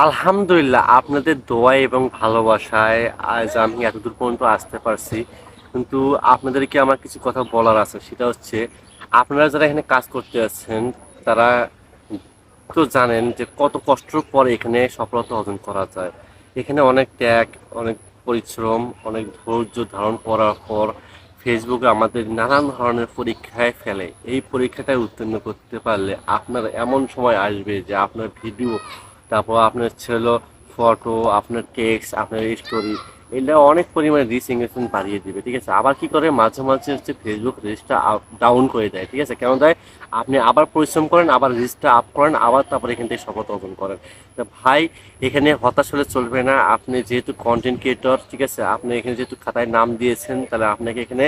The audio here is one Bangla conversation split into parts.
আলহামদুলিল্লাহ, আপনাদের দোয়া এবং ভালোবাসায় আজ আমি এতদূর পর্যন্ত আসতে পারছি। কিন্তু আপনাদেরকে আমার কিছু কথা বলার আছে, সেটা হচ্ছে আপনারা যারা এখানে কাজ করতে আছেন তারা তো জানেন যে কত কষ্টের পর এখানে সফলতা অর্জন করা যায়। এখানে অনেক ত্যাগ, অনেক পরিশ্রম, অনেক ধৈর্য ধারণ করার পর ফেসবুকে আমাদের নানান ধরনের পরীক্ষায় ফেলে। এই পরীক্ষাটায় উত্তীর্ণ করতে পারলে আপনার এমন সময় আসবে যে আপনার ভিডিও, তারপর আপনার ছিল ফটো, আপনার টেক্সট, আপনার স্টোরি, এটা অনেক পরিমাণে রিচ এঙ্গেজমেন্ট বাড়িয়ে দিবে। ঠিক আছে, আবার কি করে মাঝে মাঝে হচ্ছে ফেসবুক রিচটা ডাউন করে দেয়। ঠিক আছে, কেন দেয়? আপনি আবার পরিশ্রম করেন, আবার রিচটা আপ করেন, আবার তারপরে এখান থেকে সফলতা অর্জন করেন। তা ভাই, এখানে হতাশ হলে চলবে না। আপনি যেহেতু কন্টেন্ট ক্রিয়েটর, ঠিক আছে, আপনি এখানে যেহেতু খাতায় নাম দিয়েছেন, তাহলে আপনাকে এখানে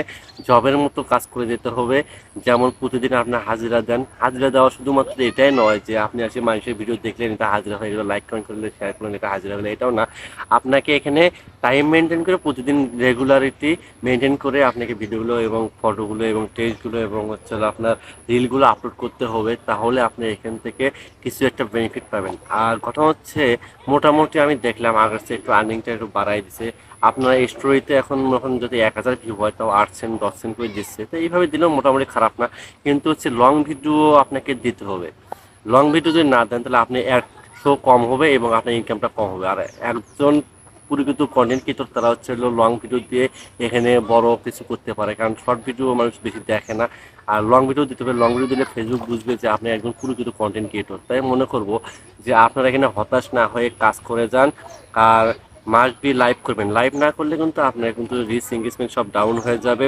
জবের মতো কাজ করে যেতে হবে। যেমন প্রতিদিন আপনার হাজিরা দেন। হাজিরা দেওয়া শুধুমাত্র এটাই নয় যে আপনি আসে মানুষের ভিডিও দেখলেন এটা হাজিরা হয়ে গেলো, লাইক কমেন্ট করলেন, শেয়ার করলেন, এটা হাজিরা হলো, এটাও না। আপনাকে এখানে টাইম মেনটেন করে প্রতিদিন রেগুলারিটি মেনটেন করে আপনাকে ভিডিওগুলো এবং ফটোগুলো এবং টেক্সটগুলো এবং হচ্ছে আপনার রিলগুলো আপলোড করতে হবে। তাহলে আপনি এখান থেকে কিছু একটা বেনিফিট পাবেন। আর কথা হচ্ছে, মোটামুটি আমি দেখলাম আগের চেয়ে একটু আর্নিংটা একটু বাড়াই দিছে। আপনার এই স্টোরিতে এখন যদি 1000 ভিউ হয়, তাও 8 সেন্ট 10 সেন্ট করে দিচ্ছে। তো এইভাবে দিলেও মোটামুটি খারাপ না। কিন্তু হচ্ছে লং ভিডিও আপনাকে দিতে হবে। লং ভিডিও যদি না দেন তাহলে আপনি একশো কম হবে এবং আপনার ইনকামটা কম হবে। আর একজন প্রকৃত কন্টেন্ট ক্রিয়েটর তারা হচ্ছে লং ভিডিও দিয়ে এখানে বড় কিছু করতে পারে, কারণ শর্ট ভিডিও মানুষ বেশি দেখে না। আর লং ভিডিও দিতে হবে। লং ভিডিও দিলে ফেসবুক বুঝবে যে আপনি একজন প্রকৃত কন্টেন্ট ক্রিয়েটর। তাই মনে করব যে আপনারা এখানে হতাশ না হয়ে কাজ করে যান। আর মাস্ট বি লাইভ করবেন। লাইভ না করলে কিন্তু আপনার কিন্তু রিচ এঙ্গেজমেন্ট সব ডাউন হয়ে যাবে।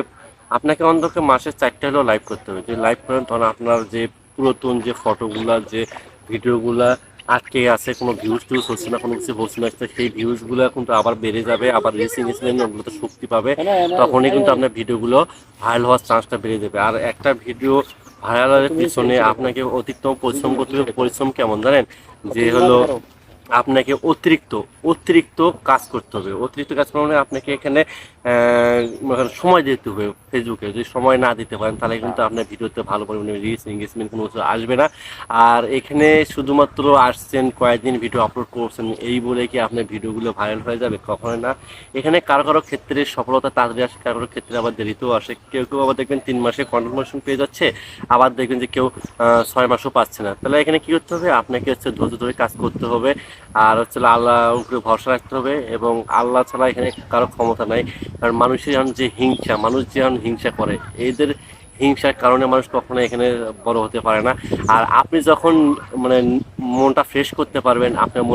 আপনাকে অন্তত মাসে 4টা হলেও লাইভ করতে হবে। যদি লাইভ করেন তখন আপনার যে পুরাতন যে ফটোগুলা, যে ভিডিওগুলা আটকে আছে, কোনো ভিউজ টিউজ হচ্ছে না, কোনো কিছু হচ্ছে না, তো সেই ভিউজগুলো কিন্তু আবার বেড়ে যাবে, আবার রিচ এঙ্গেজমেন্ট ওগুলো তো শক্তি পাবে। তখনই কিন্তু আপনার ভিডিওগুলো ভাইরাল হওয়ার চান্সটা বেড়ে যাবে। আর একটা ভিডিও ভাইরালের পিছনে আপনাকে অতিরিক্ত পরিশ্রম করতে হবে। পরিশ্রম কেমন জানেন? যে হলো আপনাকে অতিরিক্ত অতিরিক্ত কাজ করতে হবে। অতিরিক্ত কাজ করার মানে আপনাকে এখানে সময় দিতে হবে। ফেসবুকে যদি সময় না দিতে পারেন তাহলে কিন্তু আপনার ভিডিওতে ভালো পরিমাণে রিচ এঙ্গেজমেন্ট কোনো কিছু আসবে না। আর এখানে শুধুমাত্র আসছেন, কয়েকদিন ভিডিও আপলোড করছেন, এই বলে কি আপনার ভিডিওগুলো ভাইরাল হয়ে যাবে? কখনোই না। এখানে কারো কারো ক্ষেত্রে সফলতা তাড়াতাড়ি আসে, কারো কারো ক্ষেত্রে আবার দেরিতেও আসে। কেউ কেউ আবার দেখবেন 3 মাসে কনফার্মেশন পেয়ে যাচ্ছে, আবার দেখবেন যে কেউ 6 মাসও পাচ্ছে না। তাহলে এখানে কি করতে হবে? আপনাকে হচ্ছে ধৈর্য ধরে কাজ করতে হবে। আর হচ্ছে আল্লাহর উপরে ভরসা রাখতে হবে, এবং আল্লাহ ছাড়া এখানে কারো ক্ষমতা নাই। কারণ মানুষের এখন যে হিংসা, মানুষ যে এখন হিংসা করে, এদের হিংসার কারণে মানুষ কখনো এখানে বড় হতে পারে না। আর আপনি যখন মানে মনটা ফ্রেশ করতে পারবেন, আপনার